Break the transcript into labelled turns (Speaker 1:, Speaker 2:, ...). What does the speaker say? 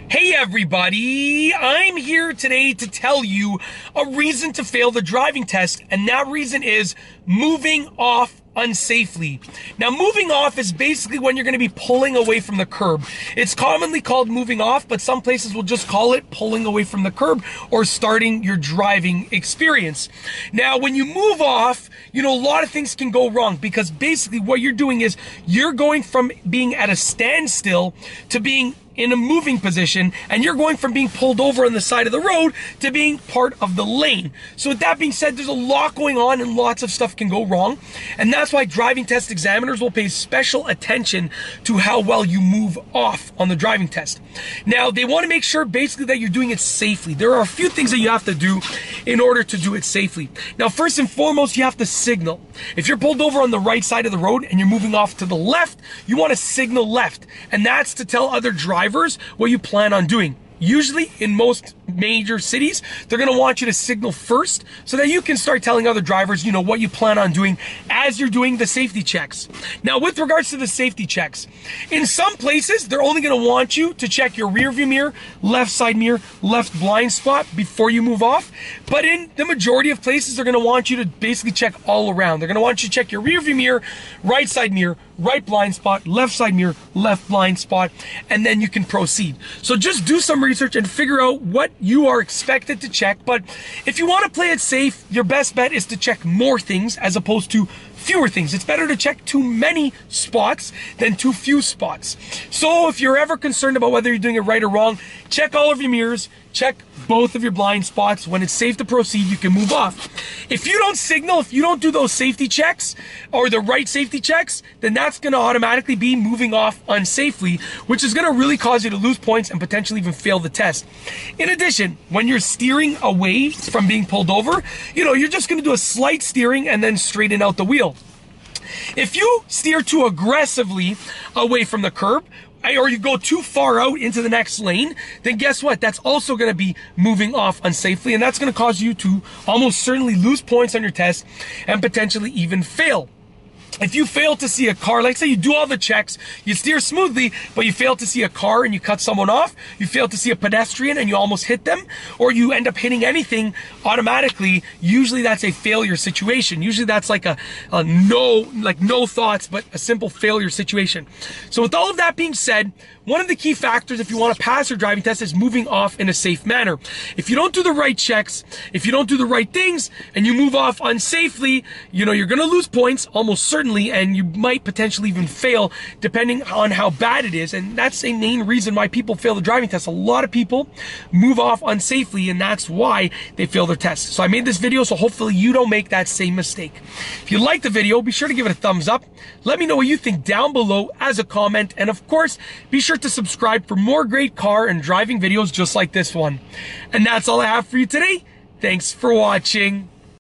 Speaker 1: Hey everybody, I'm here today to tell you a reason to fail the driving test, and that reason is moving off unsafely. Now, moving off is basically when you're going to be pulling away from the curb. It's commonly called moving off, but some places will just call it pulling away from the curb or starting your driving experience. Now, when you move off, a lot of things can go wrong because basically what you're doing is you're going from being at a standstill to being in a moving position, and you're going from being pulled over on the side of the road to being part of the lane. So with that being said, there's a lot going on and lots of stuff can go wrong. And that's why driving test examiners will pay special attention to how well you move off on the driving test. Now, they want to make sure basically that you're doing it safely. There are a few things that you have to do in order to do it safely. Now, first and foremost, you have to signal. If you're pulled over on the right side of the road and you're moving off to the left, you want to signal left. And that's to tell other drivers what you plan on doing. Usually in most major cities, they're going to want you to signal first so that you can start telling other drivers, what you plan on doing as you're doing the safety checks. Now, with regards to the safety checks, in some places, they're only going to want you to check your rear view mirror, left side mirror, left blind spot before you move off. But in the majority of places, they're going to want you to basically check all around. They're going to want you to check your rear view mirror, right side mirror, right blind spot, left side mirror, left blind spot, and then you can proceed. So just do some research and figure out what you are expected to check. But if you want to play it safe, your best bet is to check more things as opposed to fewer things. It's better to check too many spots than too few spots. So if you're ever concerned about whether you're doing it right or wrong, check all of your mirrors, check both of your blind spots. When it's safe to proceed, you can move off. If you don't signal, if you don't do those safety checks or the right safety checks, then that's going to automatically be moving off unsafely, which is going to really cause you to lose points and potentially even fail the test. In addition, when you're steering away from being pulled over, you're just going to do a slight steering and then straighten out the wheel. If you steer too aggressively away from the curb, or you go too far out into the next lane, then guess what? That's also going to be moving off unsafely, and that's going to cause you to almost certainly lose points on your test and potentially even fail. If you fail to see a car, like say you do all the checks, you steer smoothly, but you fail to see a car and you cut someone off, you fail to see a pedestrian and you almost hit them, or you end up hitting anything automatically, usually that's a failure situation. Usually that's like a no thoughts, but a simple failure situation. So with all of that being said, one of the key factors if you want to pass your driving test is moving off in a safe manner. If you don't do the right checks, if you don't do the right things, and you move off unsafely, you're going to lose points almost certainly, and you might potentially even fail depending on how bad it is. And that's a main reason why people fail the driving test. A lot of people move off unsafely, and that's why they fail their test. So I made this video so hopefully you don't make that same mistake. If you like the video, be sure to give it a thumbs up. Let me know what you think down below as a comment, and of course, be sure to subscribe for more great car and driving videos just like this one. And that's all I have for you today. Thanks for watching.